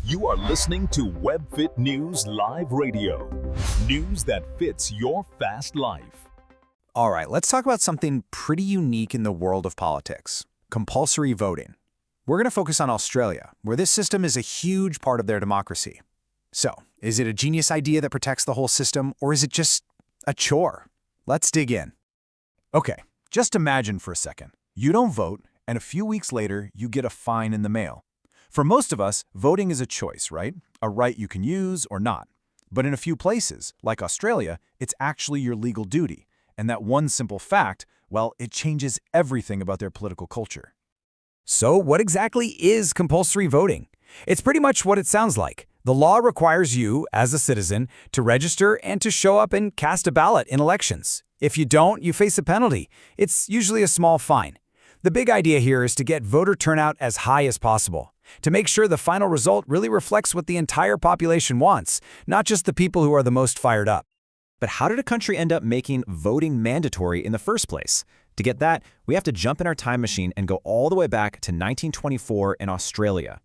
You are listening to WebFit News Live Radio. News that fits your fast life. All right, let's talk about something pretty unique in the world of politics: compulsory voting. We're going to focus on Australia, where this system is a huge part of their democracy. So, is it a genius idea that protects the whole system, or is it just a chore? Let's dig in. Okay, just imagine for a second. You don't vote, and a few weeks later, you get a fine in the mail. For most of us, voting is a choice, right? A right you can use or not. But in a few places, like Australia, it's actually your legal duty. And that one simple fact, well, it changes everything about their political culture. So what exactly is compulsory voting? It's pretty much what it sounds like. The law requires you, as a citizen, to register and to show up and cast a ballot in elections. If you don't, you face a penalty. It's usually a small fine. The big idea here is to get voter turnout as high as possible, to make sure the final result really reflects what the entire population wants, not just the people who are the most fired up. But how did a country end up making voting mandatory in the first place? To get that, we have to jump in our time machine and go all the way back to 1924 in Australia.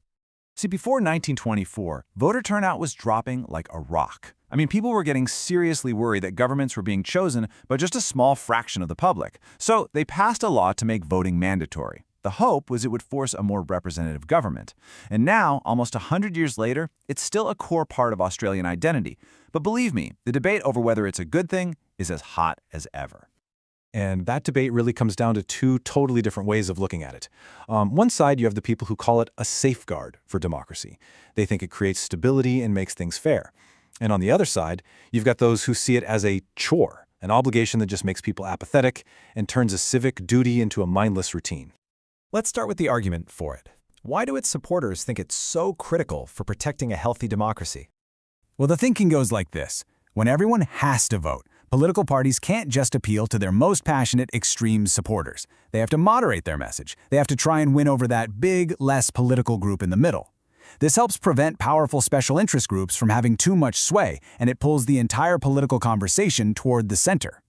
See, before 1924, voter turnout was dropping like a rock. I mean, people were getting seriously worried that governments were being chosen by just a small fraction of the public. So they passed a law to make voting mandatory. The hope was it would force a more representative government. And now, almost 100 years later, it's still a core part of Australian identity. But believe me, the debate over whether it's a good thing is as hot as ever. And that debate really comes down to two totally different ways of looking at it. One side, you have the people who call it a safeguard for democracy. They think it creates stability and makes things fair. And on the other side, you've got those who see it as a chore, an obligation that just makes people apathetic and turns a civic duty into a mindless routine. Let's start with the argument for it. Why do its supporters think it's so critical for protecting a healthy democracy? Well, the thinking goes like this. When everyone has to vote, political parties can't just appeal to their most passionate extreme supporters. They have to moderate their message. They have to try and win over that big, less political group in the middle. This helps prevent powerful special interest groups from having too much sway, and it pulls the entire political conversation toward the center.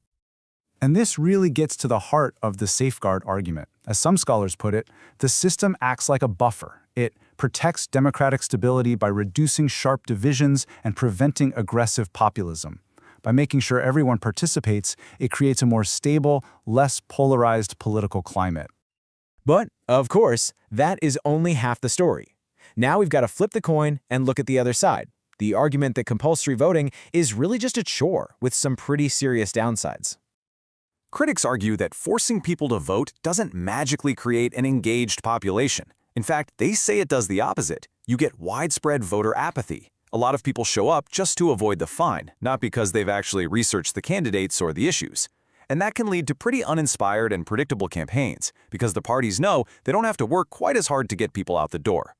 And this really gets to the heart of the safeguard argument. As some scholars put it, the system acts like a buffer. It protects democratic stability by reducing sharp divisions and preventing aggressive populism. By making sure everyone participates, it creates a more stable, less polarized political climate. But, of course, that is only half the story. Now we've got to flip the coin and look at the other side. The argument that compulsory voting is really just a chore with some pretty serious downsides. Critics argue that forcing people to vote doesn't magically create an engaged population. In fact, they say it does the opposite. You get widespread voter apathy. A lot of people show up just to avoid the fine, not because they've actually researched the candidates or the issues. And that can lead to pretty uninspired and predictable campaigns, because the parties know they don't have to work quite as hard to get people out the door.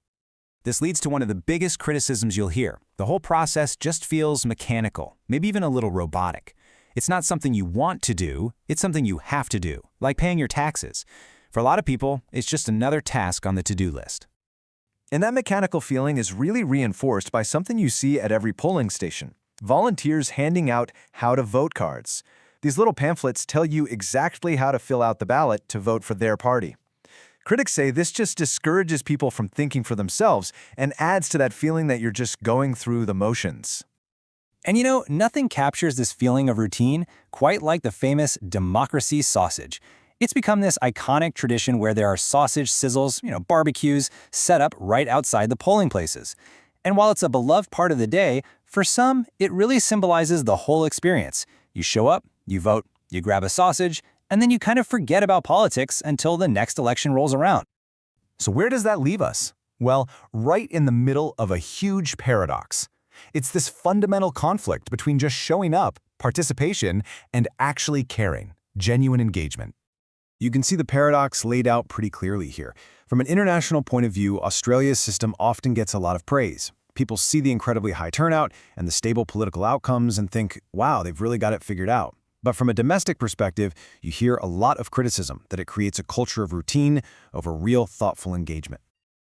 This leads to one of the biggest criticisms you'll hear. The whole process just feels mechanical, maybe even a little robotic. It's not something you want to do, it's something you have to do, like paying your taxes. For a lot of people, it's just another task on the to-do list. And that mechanical feeling is really reinforced by something you see at every polling station: volunteers handing out how-to-vote cards. These little pamphlets tell you exactly how to fill out the ballot to vote for their party. Critics say this just discourages people from thinking for themselves and adds to that feeling that you're just going through the motions. And you know, nothing captures this feeling of routine quite like the famous democracy sausage. It's become this iconic tradition where there are sausage sizzles, barbecues, set up right outside the polling places. And while it's a beloved part of the day, for some, it really symbolizes the whole experience. You show up, you vote, you grab a sausage, and then you kind of forget about politics until the next election rolls around. So where does that leave us? Well, right in the middle of a huge paradox. It's this fundamental conflict between just showing up, participation, and actually caring, genuine engagement. You can see the paradox laid out pretty clearly here. From an international point of view, Australia's system often gets a lot of praise. People see the incredibly high turnout and the stable political outcomes and think, wow, they've really got it figured out. But from a domestic perspective, you hear a lot of criticism that it creates a culture of routine over real, thoughtful engagement.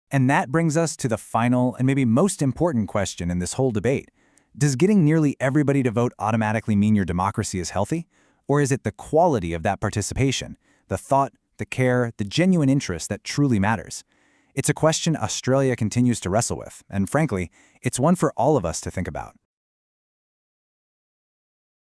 And that brings us to the final and maybe most important question in this whole debate. Does getting nearly everybody to vote automatically mean your democracy is healthy? Or is it the quality of that participation, the thought, the care, the genuine interest that truly matters? It's a question Australia continues to wrestle with, and frankly, it's one for all of us to think about.